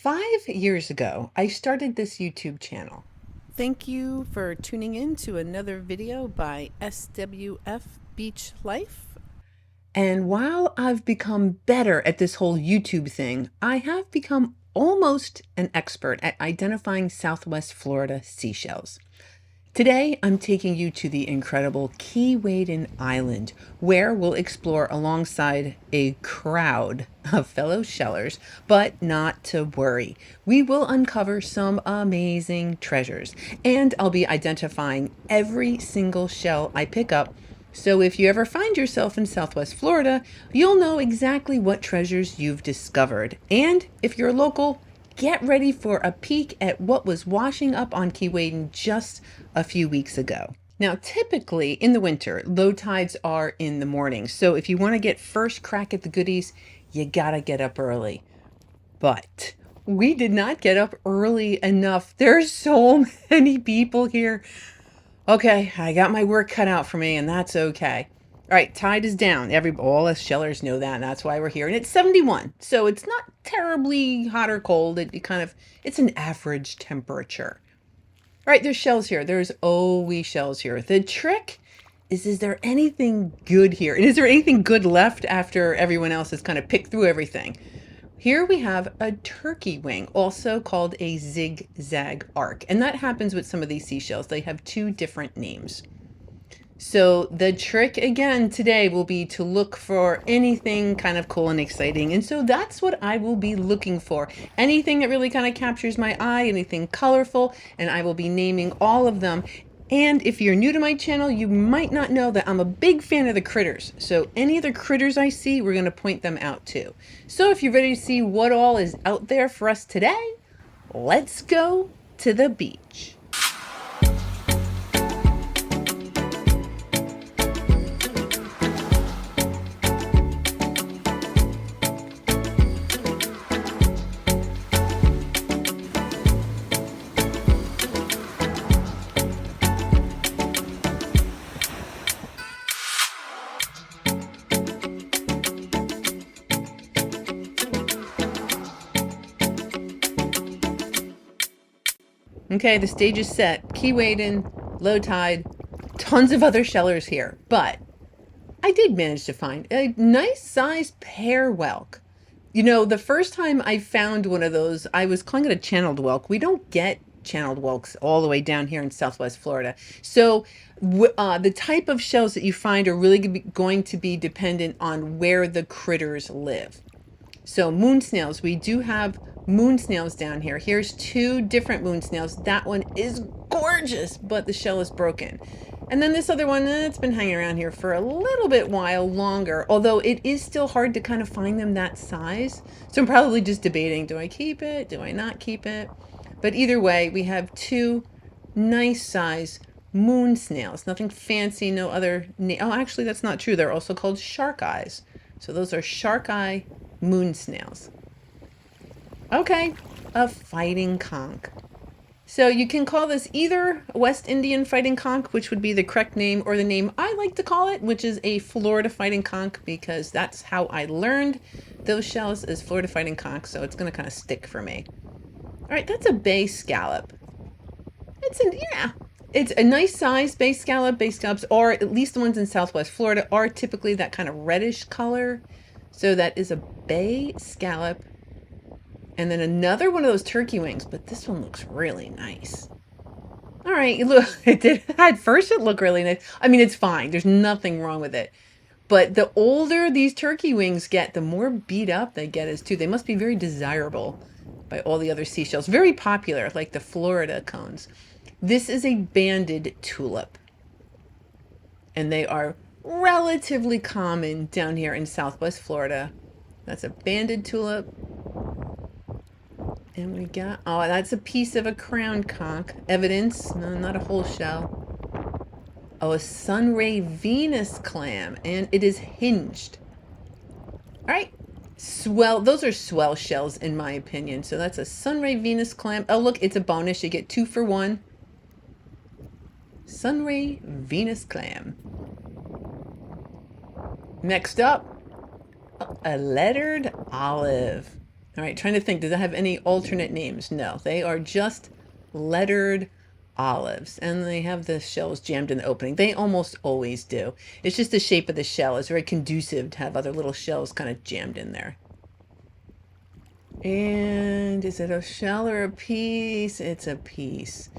5 years ago, I started this YouTube channel. Thank you for tuning in to another video by SWF Beach Life. And while I've become better at this whole YouTube thing, I have become almost an expert at identifying Southwest Florida seashells. Today, I'm taking you to the incredible Keewaydin Island, where we'll explore alongside a crowd of fellow shellers, but not to worry. We will uncover some amazing treasures, and I'll be identifying every single shell I pick up. So if you ever find yourself in Southwest Florida, you'll know exactly what treasures you've discovered. And if you're local, get ready for a peek at what was washing up on Keewaydin just a few weeks ago. Now, typically in the winter, low tides are in the morning. So if you want to get first crack at the goodies, you gotta get up early. But we did not get up early enough. There's so many people here. Okay, I got my work cut out for me, and that's okay. All right, tide is down. All us shellers know that, and that's why we're here. And it's 71, so it's not terribly hot or cold. It's an average temperature. All right, there's shells here. There's always shells here. The trick is there anything good here? And is there anything good left after everyone else has kind of picked through everything? Here we have a turkey wing, also called a zigzag arc. And that happens with some of these seashells. They have two different names. So the trick again today will be to look for anything kind of cool and exciting. And so that's what I will be looking for. Anything that really kind of captures my eye, anything colorful, and I will be naming all of them. And if you're new to my channel, you might not know that I'm a big fan of the critters. So any of the critters I see, we're going to point them out too. So if you're ready to see what all is out there for us today, let's go to the beach. Okay, the stage is set. Keewaydin, low tide, tons of other shellers here. But I did manage to find a nice sized pear whelk. You know, the first time I found one of those, I was calling it a channeled whelk. We don't get channeled whelks all the way down here in Southwest Florida. So the type of shells that you find are really going to be dependent on where the critters live. So moonsnails, we do have moonsnails down here. Here's two different moonsnails. That one is gorgeous, but the shell is broken. And then this other one, it's been hanging around here for a little bit while longer, although it is still hard to kind of find them that size. So I'm probably just debating, do I keep it? Do I not keep it? But either way, we have two nice size moon snails. Nothing fancy, no other oh, actually, that's not true. They're also called shark eyes. So those are shark eye moon snails. Okay, a fighting conch. So you can call this either West Indian fighting conch, which would be the correct name, or the name I like to call it, which is a Florida fighting conch, because that's how I learned those shells, is Florida fighting conch. So it's going to kind of stick for me. All right, that's a bay scallop. It's a nice size bay scallop. Bay scallops, or at least the ones in Southwest Florida, are typically that kind of reddish color. So that is a bay scallop. And then another one of those turkey wings, but this one looks really nice. All right, look, at first it looked really nice. I mean, it's fine. There's nothing wrong with it. But the older these turkey wings get, the more beat up they get as too. They must be very desirable by all the other seashells. Very popular, like the Florida cones. This is a banded tulip. And they are relatively common down here in Southwest Florida. That's a banded tulip. And we got, oh, that's a piece of a crown conch. Evidence, no, not a whole shell. Oh, a sunray Venus clam, and it is hinged. All right, swell, those are swell shells in my opinion. So that's a sunray Venus clam. Oh, look, it's a bonus. You get 2 for 1. Sunray Venus clam. Next up, a lettered olive. All right, trying to think, does it have any alternate names? No, they are just lettered olives, and they have the shells jammed in the opening. They almost always do. It's just the shape of the shell is very conducive to have other little shells kind of jammed in there. And is it a shell or a piece? It's a piece.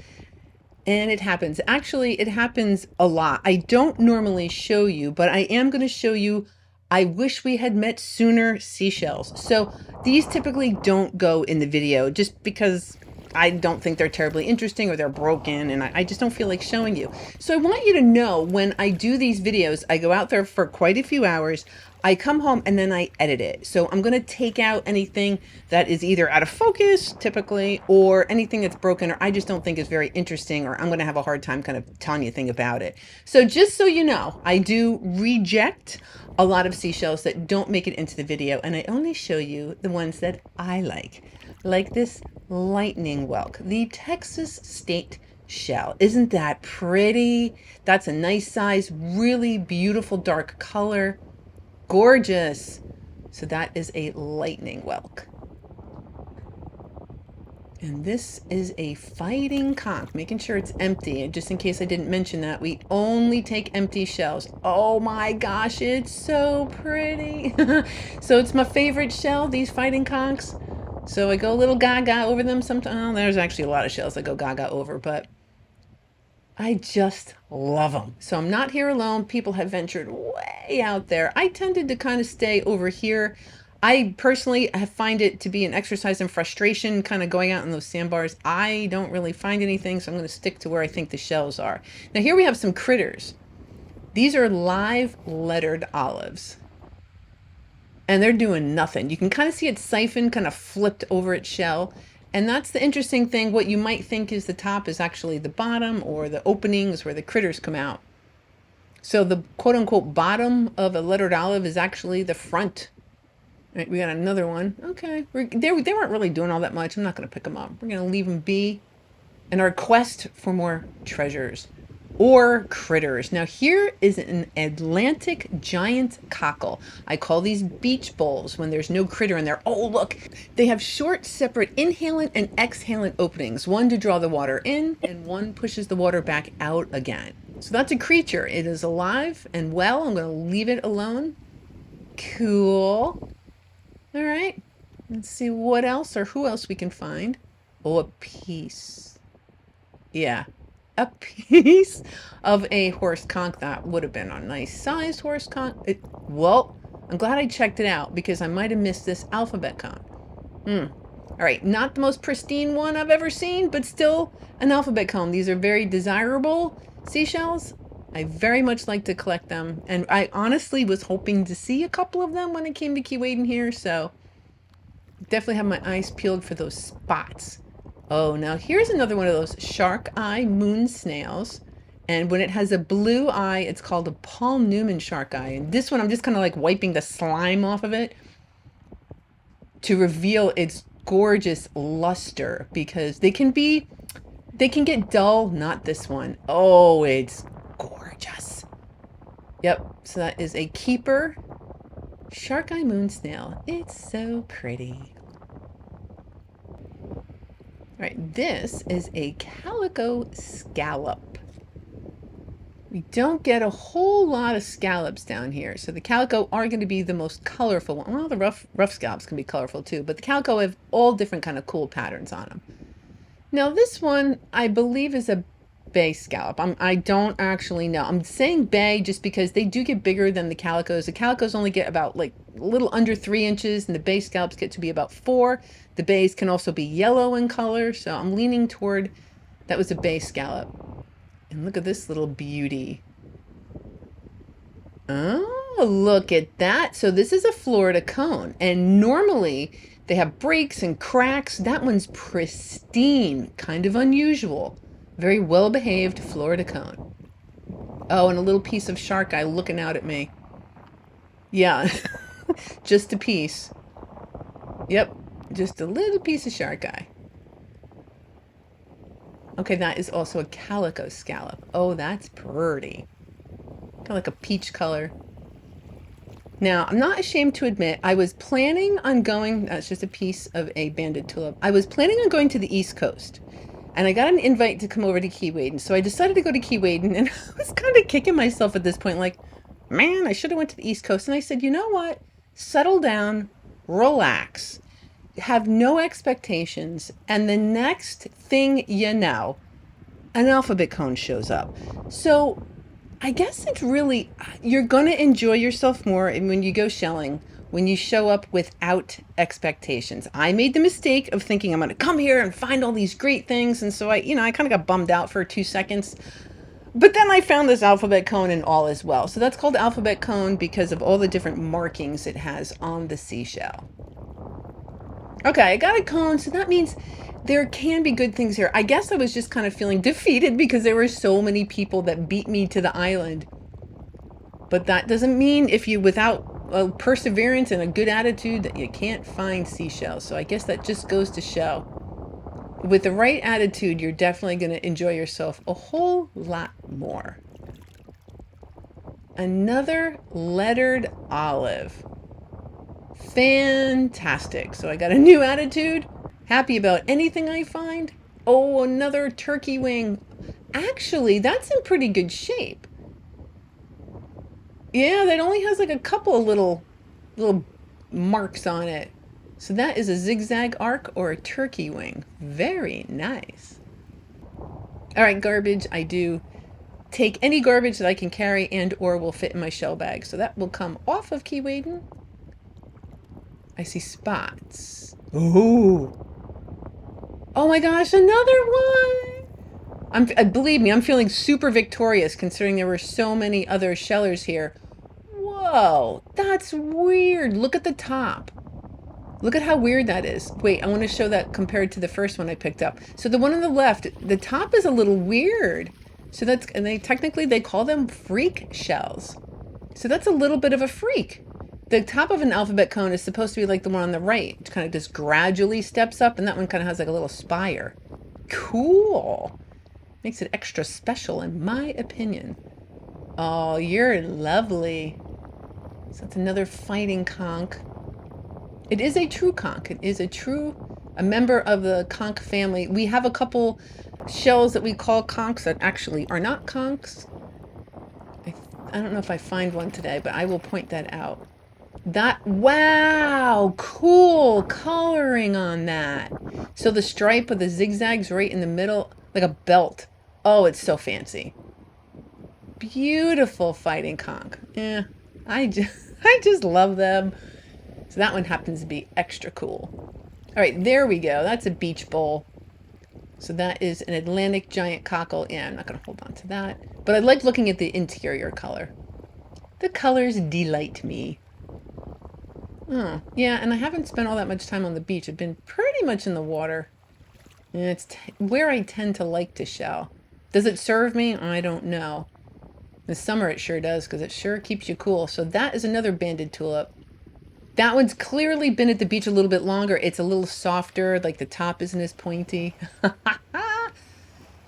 And it happens. Actually, it happens a lot. I don't normally show you, but I am going to show you I wish we had met sooner seashells. So these typically don't go in the video just because I don't think they're terribly interesting or they're broken and I just don't feel like showing you. So I want you to know when I do these videos, I go out there for quite a few hours. I come home and then I edit it. So I'm going to take out anything that is either out of focus typically or anything that's broken or I just don't think is very interesting or I'm going to have a hard time kind of telling you a thing about it. So just so you know, I do reject a lot of seashells that don't make it into the video and I only show you the ones that I like this lightning whelk, the Texas state shell. Isn't that pretty? That's a nice size, really beautiful dark color. Gorgeous. So that is a lightning whelk. And this is a fighting conch, making sure it's empty. And just in case I didn't mention that, we only take empty shells. Oh my gosh, it's so pretty. So it's my favorite shell, these fighting conchs. So I go a little gaga over them sometimes. Oh, there's actually a lot of shells I go gaga over, but I just love them. So I'm not here alone. People have ventured way out there. I tended to kind of stay over here. I personally find it to be an exercise in frustration, kind of going out in those sandbars. I don't really find anything, so I'm going to stick to where I think the shells are. Now here we have some critters. These are live lettered olives. And they're doing nothing. You can kind of see it siphon, kind of flipped over its shell. And that's the interesting thing. What you might think is the top is actually the bottom or the openings where the critters come out. So the quote unquote bottom of a lettered olive is actually the front. Right, we got another one. Okay, they weren't really doing all that much. I'm not going to pick them up. We're going to leave them be in our quest for more treasures or critters. Now here is an Atlantic giant cockle. I call these beach bowls when there's no critter in there. Oh, look, they have short, separate inhalant and exhalant openings. One to draw the water in and one pushes the water back out again. So that's a creature. It is alive and well. I'm going to leave it alone. Cool. All right. Let's see what else or who else we can find. Oh, a piece. Yeah. A piece of a horse conch. That would have been a nice sized horse conch. Well, I'm glad I checked it out because I might have missed this alphabet conch. All right, not the most pristine one I've ever seen, but still an alphabet comb. These are very desirable seashells. I very much like to collect them, and I honestly was hoping to see a couple of them when I came to Keewaydin here, so definitely have my eyes peeled for those spots. Oh, now here's another one of those shark eye moon snails. And when it has a blue eye, it's called a Paul Newman shark eye. And this one, I'm just kind of like wiping the slime off of it to reveal its gorgeous luster because they can get dull. Not this one. Oh, it's gorgeous. Yep. So that is a keeper shark eye moon snail. It's so pretty. All right, this is a calico scallop. We don't get a whole lot of scallops down here, so the calico are going to be the most colorful one. Well, the rough scallops can be colorful too, but the calico have all different kind of cool patterns on them. Now this one, I believe, is a bay scallop. I don't actually know. I'm saying bay just because they do get bigger than the calicos. The calicos only get about like a little under 3 inches, and the bay scallops get to be about 4. The bays can also be yellow in color, so I'm leaning toward that was a bay scallop. And look at this little beauty. Oh, look at that. So this is a Florida cone, and normally they have breaks and cracks. That one's pristine, kind of unusual. Very well-behaved Florida cone. Oh, and a little piece of shark eye looking out at me. Yeah, just a piece. Yep, just a little piece of shark eye. Okay, that is also a calico scallop. Oh, that's pretty. Kind of like a peach color. Now, I'm not ashamed to admit, I was planning on going, that's just a piece of a banded tulip. I was planning on going to the East Coast. And I got an invite to come over to Key Waden. So I decided to go to Key Waden, and I was kind of kicking myself at this point, like, man, I should have went to the East Coast. And I said, you know what? Settle down, relax, have no expectations, and the next thing you know, an alphabet cone shows up. So I guess it's really, you're going to enjoy yourself more when you go shelling, when you show up without expectations. I made the mistake of thinking I'm going to come here and find all these great things. And so I kind of got bummed out for 2 seconds. But then I found this alphabet cone and all as well. So that's called alphabet cone because of all the different markings it has on the seashell. Okay, I got a cone, so that means there can be good things here. I guess I was just kind of feeling defeated because there were so many people that beat me to the island. But that doesn't mean if you, without a perseverance and a good attitude, that you can't find seashells. So I guess that just goes to show. With the right attitude, you're definitely going to enjoy yourself a whole lot more. Another lettered olive. Fantastic. So I got a new attitude. Happy about anything I find. Oh, another turkey wing. Actually, that's in pretty good shape. Yeah, that only has like a couple of little marks on it. So that is a zigzag arc or a turkey wing. Very nice. All right, garbage. I do take any garbage that I can carry and or will fit in my shell bag. So that will come off of Key Waden. I see spots. Ooh. Oh my gosh, another one. Believe me, I'm feeling super victorious considering there were so many other shellers here. Whoa, that's weird. Look at the top. Look at how weird that is. Wait, I want to show that compared to the first one I picked up. So the one on the left, the top is a little weird. So that's, and they call them freak shells. So that's a little bit of a freak. The top of an alphabet cone is supposed to be like the one on the right. It kind of just gradually steps up, and that one kind of has like a little spire. Cool. Makes it extra special in my opinion. Oh, you're lovely. So that's another fighting conch. It is a true conch. It is a member of the conch family. We have a couple shells that we call conchs that actually are not conchs. I don't know if I find one today, but I will point that out. Wow, cool coloring on that. So the stripe of the zigzags right in the middle, like a belt. Oh, it's so fancy. Beautiful fighting conch. Yeah, I just love them. So that one happens to be extra cool. All right, there we go. That's a beach bowl. So that is an Atlantic giant cockle. Yeah, I'm not going to hold on to that. But I like looking at the interior color. The colors delight me. Oh, yeah, and I haven't spent all that much time on the beach. I've been pretty much in the water. And it's where I tend to like to shell. Does it serve me? I don't know. In the summer it sure does because it sure keeps you cool. So that is another banded tulip. That one's clearly been at the beach a little bit longer. It's a little softer, like the top isn't as pointy.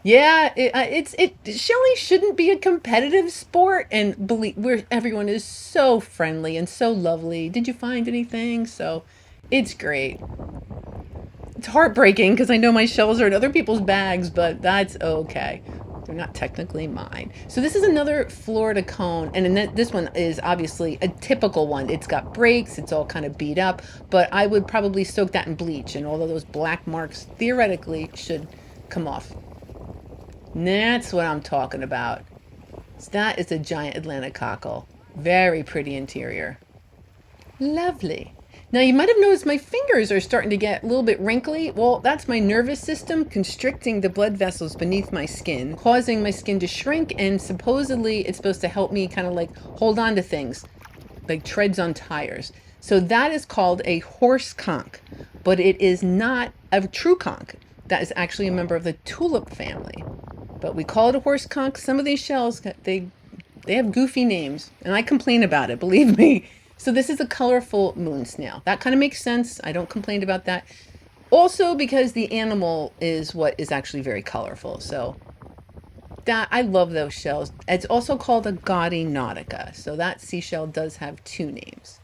Yeah, shelling shouldn't be a competitive sport, and believe where everyone is so friendly and so lovely. Did you find anything? So it's great. It's heartbreaking because I know my shells are in other people's bags, but that's okay. They're not technically mine. So this is another Florida cone, and this one is obviously a typical one. It's got breaks, it's all kind of beat up, but I would probably soak that in bleach, and all of those black marks theoretically should come off. That's what I'm talking about. So that is a giant Atlantic cockle. Very pretty interior. Lovely. Now you might have noticed my fingers are starting to get a little bit wrinkly. Well, that's my nervous system constricting the blood vessels beneath my skin, causing my skin to shrink, and supposedly it's supposed to help me kind of like hold on to things, like treads on tires. So that is called a horse conch, but it is not a true conch. That is actually a member of the tulip family. But we call it a horse conch. Some of these shells, they have goofy names, and I complain about it, believe me. So this is a colorful moonsnail. That kind of makes sense. I don't complain about that. Also because the animal is what is actually very colorful. So that, I love those shells. It's also called a gaudy nautica. So that seashell does have two names.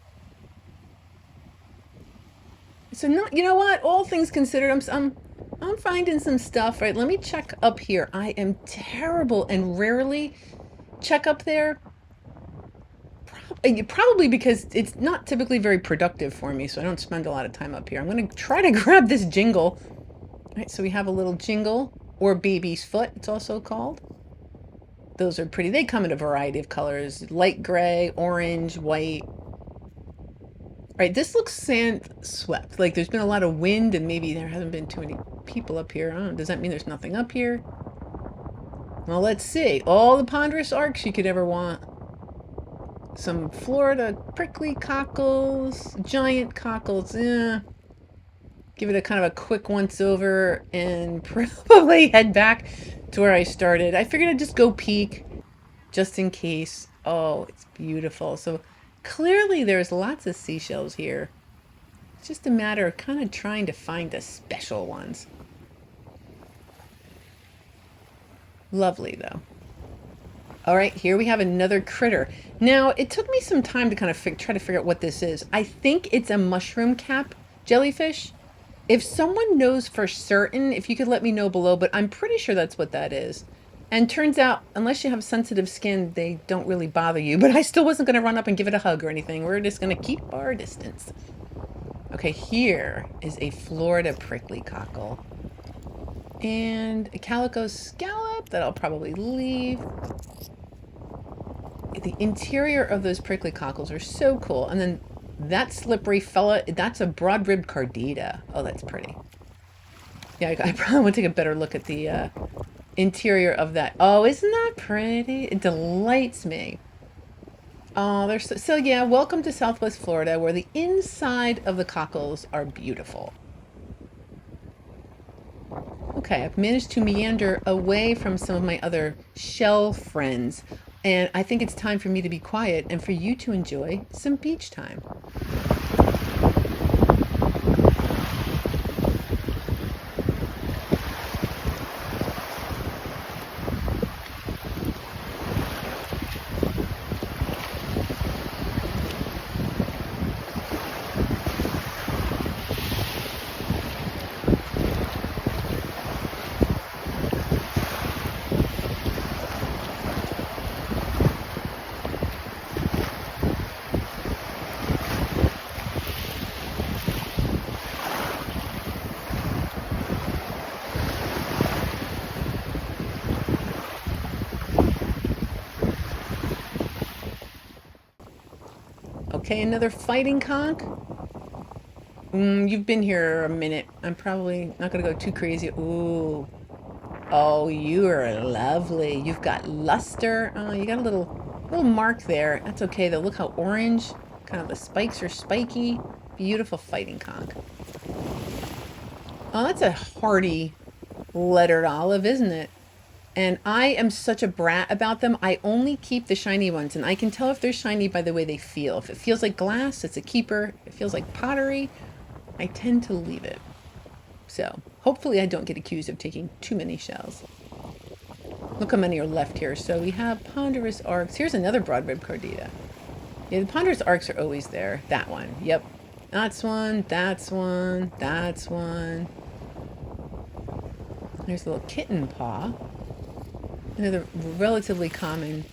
So not, you know what? All things considered, I'm finding some stuff. Right, let me check up here. I am terrible and rarely check up there. Probably because it's not typically very productive for me, so I don't spend a lot of time up here. I'm going to try to grab this jingle. All right, so we have a little jingle, or baby's foot, it's also called. Those are pretty. They come in a variety of colors: light gray, orange, white. All right, this looks sand swept. Like there's been a lot of wind and maybe there hasn't been too many people up here. I don't know. Does that mean there's nothing up here? Well, let's see. All the ponderous arcs you could ever want. Some Florida prickly cockles, giant cockles. Give it a kind of a quick once over and probably head back to where I started. I figured I'd just go peek just in case. Oh, it's beautiful. So clearly there's lots of seashells here. It's just a matter of kind of trying to find the special ones. Lovely though. All right, here we have another critter. Now, it took me some time to kind of try to figure out what this is. I think it's a mushroom cap jellyfish. If someone knows for certain, if you could let me know below, but I'm pretty sure that's what that is. And turns out, unless you have sensitive skin, they don't really bother you. But I still wasn't going to run up and give it a hug or anything. We're just going to keep our distance. Okay, here is a Florida prickly cockle. And a calico scallop that I'll probably leave. The interior of those prickly cockles are so cool. And then that slippery fella, that's a broad-ribbed cardita. Oh, that's pretty. Yeah, I probably want to take a better look at the interior of that. Oh, isn't that pretty? It delights me. Oh, they're so yeah, welcome to Southwest Florida, where the inside of the cockles are beautiful. Okay, I've managed to meander away from some of my other shell friends, and I think it's time for me to be quiet and for you to enjoy some beach time. Okay, another fighting conch. You've been here a minute. I'm probably not going to go too crazy. Ooh. Oh, you are lovely. You've got luster. Oh, you got a little mark there. That's okay though. Look how orange. Kind of the spikes are spiky. Beautiful fighting conch. Oh, that's a hardy lettered olive, isn't it? And I am such a brat about them. I only keep the shiny ones, and I can tell if they're shiny by the way they feel. If it feels like glass, it's a keeper. If it feels like pottery, I tend to leave it. So hopefully I don't get accused of taking too many shells. Look how many are left here. So we have ponderous arcs. Here's another broad-ribbed cardita. Yeah, the ponderous arcs are always there. That one. Yep. That's one. That's one. That's one. There's a little kitten paw. Another relatively common,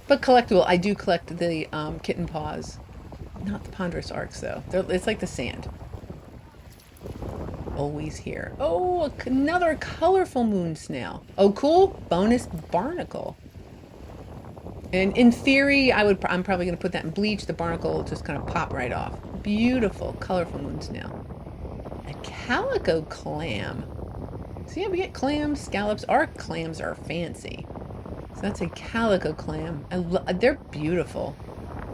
but collectible. I do collect the kitten paws. Not the ponderous arcs, though. It's like the sand. Always here. Oh, another colorful moonsnail. Oh, cool. Bonus barnacle. And in theory, I'm probably going to put that in bleach. The barnacle will just kind of pop right off. Beautiful, colorful moonsnail. A calico clam. So yeah, we get clams, scallops. Our clams are fancy. So that's a calico clam. They're beautiful.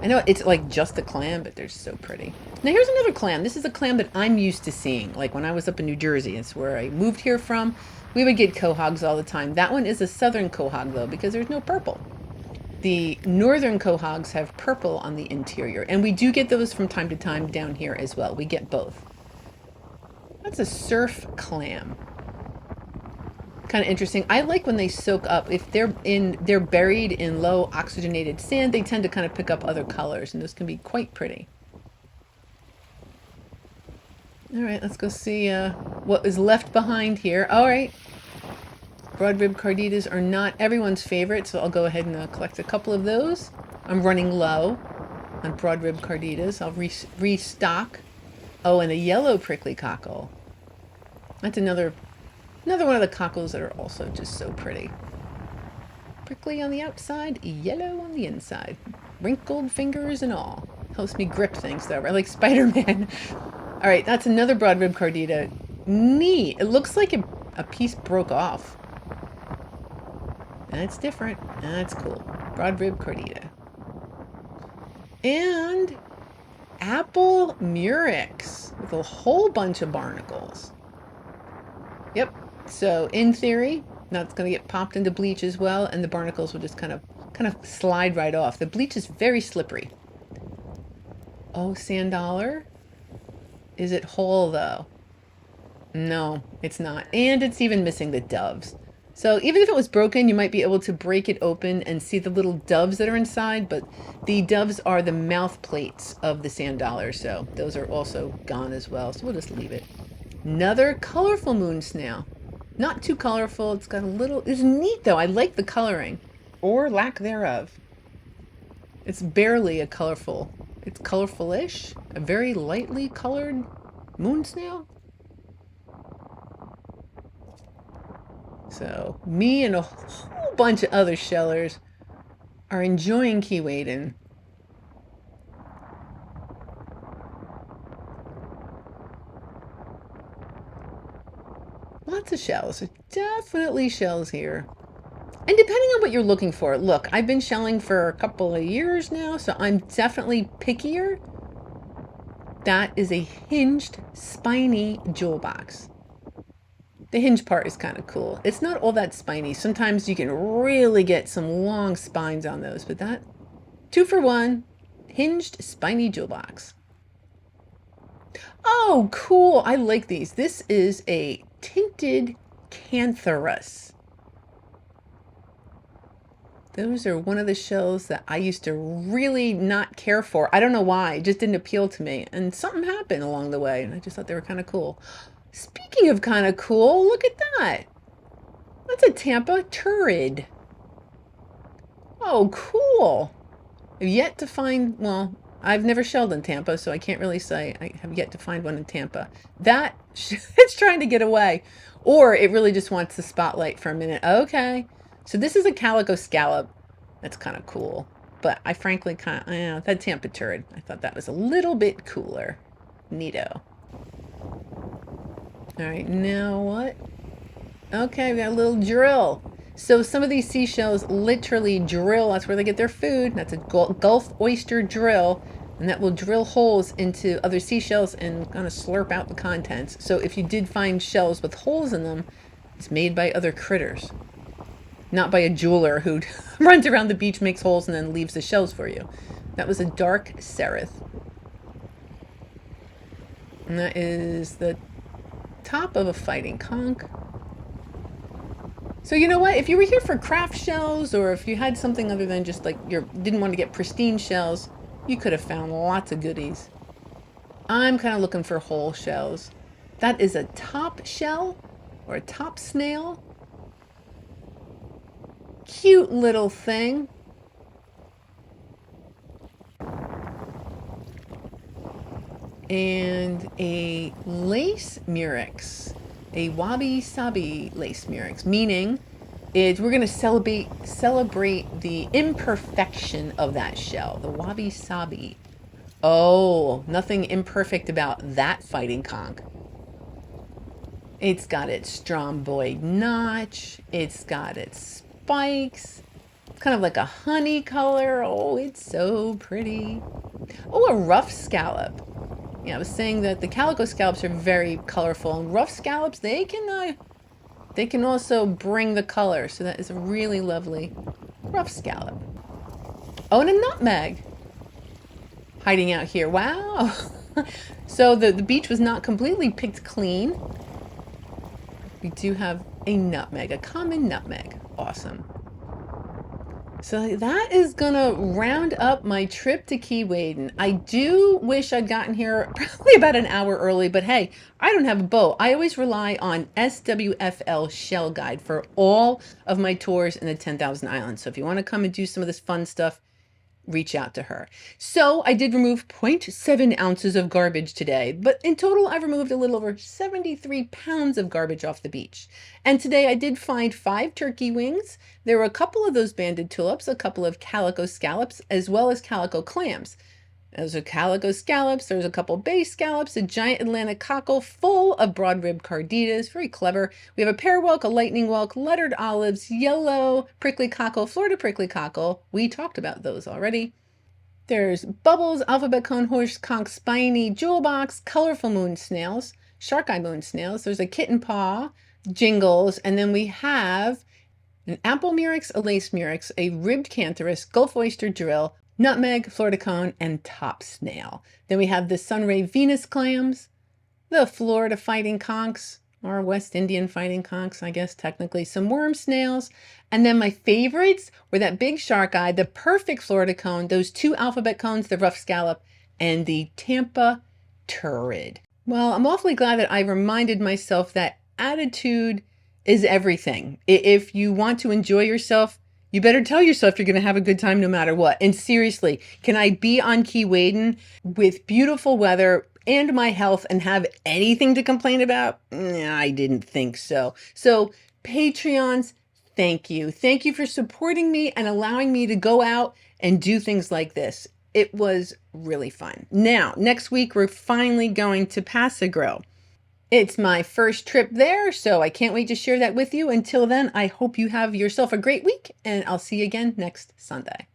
I know it's like just a clam, but they're so pretty. Now here's another clam. This is a clam that I'm used to seeing. Like when I was up in New Jersey, it's where I moved here from. We would get quahogs all the time. That one is a southern quahog though, because there's no purple. The northern quahogs have purple on the interior, and we do get those from time to time down here as well. We get both. That's a surf clam. Kind of interesting. I like when they soak up. If they're buried in low oxygenated sand, they tend to kind of pick up other colors, and those can be quite pretty. All right, let's go see what is left behind here. All right, broad-rib carditas are not everyone's favorite, so I'll go ahead and collect a couple of those. I'm running low on broad-rib carditas. I'll restock. Oh, and a yellow prickly cockle. That's another one of the cockles that are also just so pretty. Prickly on the outside, yellow on the inside. Wrinkled fingers and all. Helps me grip things though, right? Like Spider-Man. All right, that's another broad rib cardita. Neat. It looks like a piece broke off. That's different. That's cool. Broad rib cardita. And apple murex with a whole bunch of barnacles. Yep. So in theory, now it's going to get popped into bleach as well, and the barnacles will just kind of slide right off. The bleach is very slippery. Oh, sand dollar. Is it whole though? No, it's not. And it's even missing the doves. So even if it was broken, you might be able to break it open and see the little doves that are inside, but the doves are the mouth plates of the sand dollar, so those are also gone as well. So we'll just leave it. Another colorful moon snail. Not too colorful. It's got a little... It's neat, though. I like the coloring. Or lack thereof. It's barely a colorful... It's colorful-ish. A very lightly colored moon snail. So, me and a whole bunch of other shellers are enjoying Keewaydin. Lots of shells. Definitely shells here. And depending on what you're looking for, look, I've been shelling for a couple of years now, so I'm definitely pickier. That is a hinged, spiny jewel box. The hinge part is kind of cool. It's not all that spiny. Sometimes you can really get some long spines on those, but that 2 for 1, hinged, spiny jewel box. Oh, cool. I like these. This is a tinted cantharus. Those are one of the shells that I used to really not care for. I don't know why. It just didn't appeal to me. And something happened along the way, and I just thought they were kind of cool. Speaking of kind of cool, look at that. That's a Tampa Turrid. Oh, cool. I've yet to find, well, I've never shelled in Tampa, so I can't really say I have yet to find one in Tampa. That, it's trying to get away. Or it really just wants the spotlight for a minute. Okay. So this is a calico scallop. That's kind of cool. But I frankly that Tampa Turrid, I thought that was a little bit cooler. Neato. All right, now what? Okay, we got a little drill. So some of these seashells literally drill. That's where they get their food. That's a Gulf oyster drill. And that will drill holes into other seashells and kind of slurp out the contents. So if you did find shells with holes in them, it's made by other critters. Not by a jeweler who runs around the beach, makes holes, and then leaves the shells for you. That was a dark seraph. And that is the top of a fighting conch. So you know what? If you were here for craft shells, or if you had something other than just like didn't want to get pristine shells, you could have found lots of goodies. I'm kind of looking for whole shells. That is a top shell or a top snail. Cute little thing. And a lace murex, a wabi-sabi lace murex, meaning we're going to celebrate the imperfection of that shell, the wabi-sabi. Oh, nothing imperfect about that fighting conch. It's got its stromboid notch. It's got its spikes. It's kind of like a honey color. Oh, it's so pretty. Oh, a rough scallop. Yeah, I was saying that the calico scallops are very colorful, and rough scallops, they can also bring the color. So that is a really lovely rough scallop. Oh, and a nutmeg hiding out here. Wow. So the beach was not completely picked clean. We do have a nutmeg, a common nutmeg. Awesome. So that is gonna round up my trip to Keewaydin. I do wish I'd gotten here probably about an hour early, but hey, I don't have a boat. I always rely on SWFL Shell Guide for all of my tours in the 10,000 Islands. So if you want to come and do some of this fun stuff, reach out to her. So I did remove 0.7 ounces of garbage today, but in total I've removed a little over 73 pounds of garbage off the beach. And today I did find 5 turkey wings. There were a couple of those banded tulips, a couple of calico scallops, as well as calico clams. Those are calico scallops. There's a couple bay scallops, a giant Atlantic cockle full of broad rib carditas. Very clever. We have a pear whelk, a lightning whelk, lettered olives, yellow prickly cockle, Florida prickly cockle. We talked about those already. There's bubbles, alphabet cone, horse conch, spiny, jewel box, colorful moon snails, shark eye moon snails. There's a kitten paw, jingles, and then we have an apple murex, a lace murex, a ribbed cantharus, Gulf oyster drill, nutmeg, Florida cone, and top snail. Then we have the sunray Venus clams, the Florida fighting conchs, or West Indian fighting conchs, I guess technically, some worm snails, and then my favorites were that big shark eye, the perfect Florida cone, those 2 alphabet cones, the rough scallop, and the Tampa Turrid. Well, I'm awfully glad that I reminded myself that attitude is everything. If you want to enjoy yourself, you better tell yourself you're going to have a good time no matter what. And seriously, can I be on Keewaydin with beautiful weather and my health and have anything to complain about? Nah, I didn't think so. So Patreons, thank you. Thank you for supporting me and allowing me to go out and do things like this. It was really fun. Now, next week, we're finally going to Passagrow. It's my first trip there, so I can't wait to share that with you. Until then, I hope you have yourself a great week, and I'll see you again next Sunday.